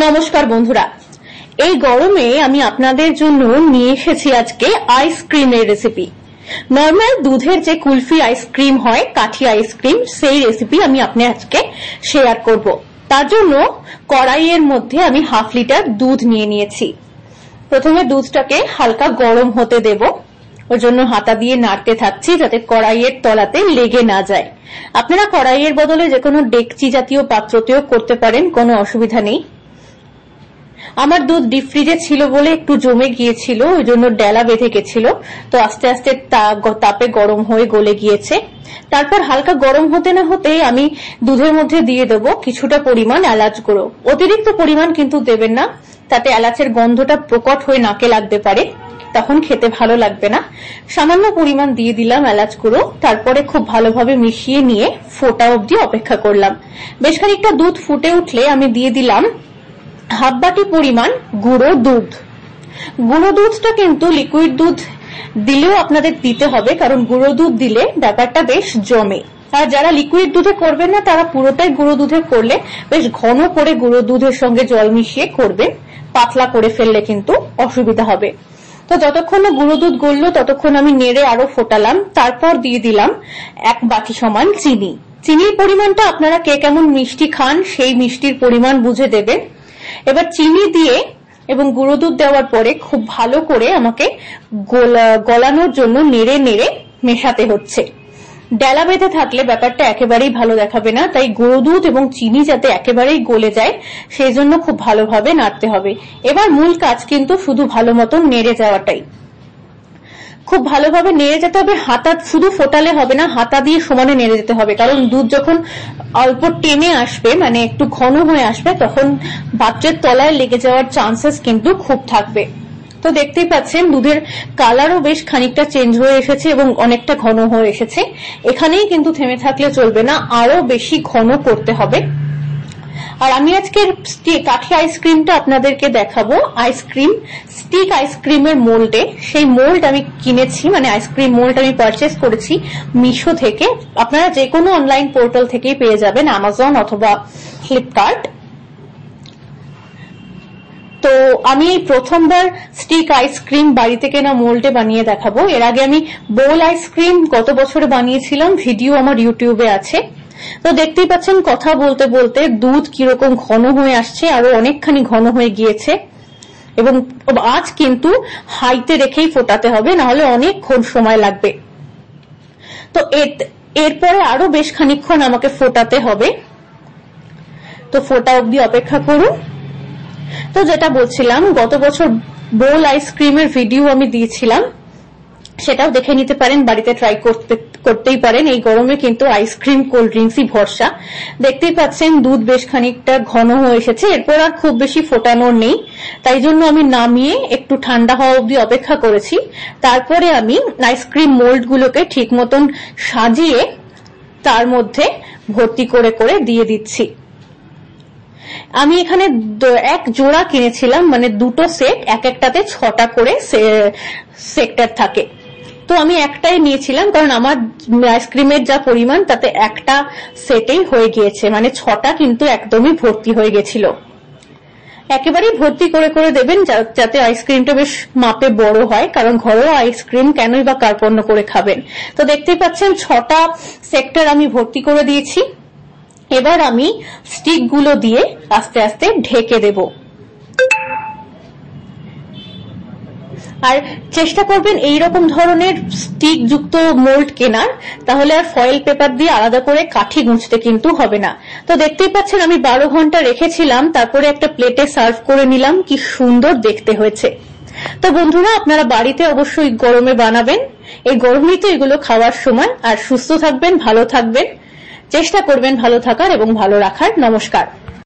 নমস্কার বন্ধুরা, এই গরমে আমি আপনাদের জন্য নিয়ে এসেছি আজকে আইসক্রিমের রেসিপি। নরমাল দুধের যে কুলফি আইসক্রিম হয়, কাঠি আইসক্রিম, সেই রেসিপি আমি আপনাদের আজকে শেয়ার করব। তার জন্য কড়াইয়ের মধ্যে আমি হাফ লিটার দুধ নিয়ে নিয়েছি। প্রথমে দুধটাকে হালকা গরম হতে দেব, ওর জন্য হাতা দিয়ে নাড়তে থাকছি যাতে কড়াইয়ের তলাতে লেগে না যায়। আপনারা কড়াইয়ের বদলে যে কোনো ডেকচি জাতীয় পাত্রতেও করতে পারেন, কোনো অসুবিধা নেই। আমার দুধ ডিপ ফ্রিজে ছিল বলে একটু জমে গিয়েছিল, ওই জন্য ডেলা বেঁধে গেছিল, তো আস্তে আস্তে তাপে গরম হয়ে গলে গিয়েছে। তারপর হালকা গরম হতে না হতে আমি দুধের মধ্যে দিয়ে দেব কিছুটা পরিমাণ এলাচ গুঁড়ো। অতিরিক্ত পরিমাণ কিন্তু দেবেন না, তাতে এলাচের গন্ধটা প্রকট হয়ে নাকে লাগতে পারে, তখন খেতে ভালো লাগবে না। সামান্য পরিমাণ দিয়ে দিলাম এলাচ গুঁড়ো। তারপরে খুব ভালোভাবে মিশিয়ে নিয়ে ফোটা অবধি অপেক্ষা করলাম। বেশ খানিকটা দুধ ফুটে উঠলে আমি দিয়ে দিলাম হাফ বাটি পরিমাণ গুঁড়ো দুধ। গুঁড়ো দুধটা কিন্তু লিকুইড দুধ দিলেও আপনাদের দিতে হবে, কারণ গুঁড়ো দুধ দিলে ব্যাপারটা বেশ জমে। আর যারা লিকুইড দুধে করবেন না, তারা পুরোটাই গুঁড়ো দুধে করলে বেশ ঘন করে গুঁড়ো দুধের সঙ্গে জল মিশিয়ে করবেন, পাতলা করে ফেললে কিন্তু অসুবিধা হবে। তো যতক্ষণ না গুঁড়ো দুধ গললো ততক্ষণ আমি নেড়ে আরো ফোটালাম। তারপর দিয়ে দিলাম 1 বাটি সমান চিনি। চিনির পরিমাণটা আপনারা কে কেমন মিষ্টি খান সেই মিষ্টির পরিমাণ বুঝে দেবেন। এবার চিনি দিয়ে এবং গুঁড়ো দুধ দেওয়ার পরে খুব ভালো করে আমাকে গলানোর জন্য নেড়ে নেড়ে মেশাতে হচ্ছে। ডেলা বেঁধে থাকলে ব্যাপারটা একেবারেই ভালো দেখাবে না, তাই গুঁড়ো দুধ এবং চিনি যাতে একেবারেই গলে যায় সেই জন্য খুব ভালোভাবে নাড়তে হবে। এবার মূল কাজ কিন্তু শুধু ভালো মতন নেড়ে যাওয়াটাই। খুব ভালোভাবে নেড়ে যেতে হবে, হাতা শুধু ফোটালে হবে না, হাতা দিয়ে সমানে নেড়ে যেতে হবে, কারণ দুধ যখন অল্প টেনে আসবে, মানে একটু ঘন হয়ে আসবে, তখন পাত্রের তলায় লেগে যাওয়ার চান্সেস কিন্তু খুব থাকবে। তো দেখতেই পাচ্ছেন দুধের কালারও বেশ খানিকটা চেঞ্জ হয়ে এসেছে এবং অনেকটা ঘন হয়ে এসেছে। এখানেই কিন্তু থেমে থাকলে চলবে না, আরো বেশি ঘন করতে হবে। আর আমি আজকের কাঠি আইসক্রিমটা আপনাদেরকে দেখাবো আইসক্রিম স্টিক আইসক্রিমের মোল্ডে। সেই মোল্ড আমি কিনেছি, মানে আইসক্রিম মোল্ড আমি পারচেস করেছি মিশো থেকে। আপনারা যে কোনো অনলাইন পোর্টাল থেকেই পেয়ে যাবেন, অ্যামাজন অথবা ফ্লিপকার্ট। তো আমি এই প্রথমবার স্টিক আইসক্রিম বাড়িতে কেনা মোল্ডে বানিয়ে দেখাবো। এর আগে আমি বোল আইসক্রিম গত বছর বানিয়েছিলাম, ভিডিও আমার ইউটিউবে আছে। তো দেখতেই পাচ্ছেন কথা বলতে বলতে দুধ কিরকম ঘন হয়ে আসছে, আরো অনেকখানি ঘন হয়ে গিয়েছে। এবং আজ কিন্তু হাইতে রেখেই ফোটাতে হবে, নাহলে অনেকক্ষণ সময় লাগবে। তো এরপরে আরো বেশ খানিকক্ষণ আমাকে ফোটাতে হবে, তো ফোটা অবধি অপেক্ষা করুন। তো যেটা বলছিলাম, গত বছর বোল আইসক্রিমের ভিডিও আমি দিয়েছিলাম, সেটাও দেখে নিতে পারেন, বাড়িতে ট্রাই করতেই পারেন। এই গরমে কিন্তু আইসক্রিম কোল্ড ড্রিঙ্কসই ভরসা। দেখতেই পাচ্ছেন দুধ বেশ খানিকটা ঘন হয়ে এসেছে, এরপর আর খুব বেশি ফোটানোর নেই, তাই জন্য আমি নামিয়ে একটু ঠান্ডা হওয়া অবধি অপেক্ষা করেছি। তারপরে আমি আইসক্রিম মোল্ড গুলোকে ঠিক মতন সাজিয়ে তার মধ্যে ভর্তি করে করে দিয়ে দিচ্ছি। আমি এখানে 1 জোড়া কিনেছিলাম, মানে 2টো সেট, এক একটাতে 6টা করে সেক্টর থাকে। তো আমি একটাই নিয়েছিলাম, কারণ আমার আইসক্রিমের যা পরিমাণ তাতে একটা সেটেই হয়ে গিয়েছে, মানে 6টা কিন্তু একদমই ভর্তি হয়ে গেছিল। একেবারেই ভর্তি করে করে দেবেন যাতে আইসক্রিমটা বেশ মাপে বড় হয়, কারণ ঘরোয়া আইসক্রিম কেনই বা কার্পণ্য করে খাবেন। তো দেখতেই পাচ্ছেন 6টা সেক্টর আমি ভর্তি করে দিয়েছি। এবার আমি স্টিক গুলো দিয়ে আস্তে আস্তে ঢেকে দেব। আর চেষ্টা করবেন এইরকম ধরনের স্টিক যুক্ত মোল্ড কেনার, তাহলে আর ফয়েল পেপার দিয়ে আলাদা করে কাঠি গুঁজতে কিন্তু হবে না। তো দেখতেই পাচ্ছেন আমি 12 ঘন্টা রেখেছিলাম, তারপরে একটা প্লেটে সার্ভ করে নিলাম। কি সুন্দর দেখতে হয়েছে। তো বন্ধুরা, আপনারা বাড়িতে অবশ্যই গরমে বানাবেন, এই গরমেই তো এগুলো খাওয়ার সময়। আর সুস্থ থাকবেন, ভালো থাকবেন, চেষ্টা করবেন ভালো থাকার এবং ভালো রাখার। নমস্কার।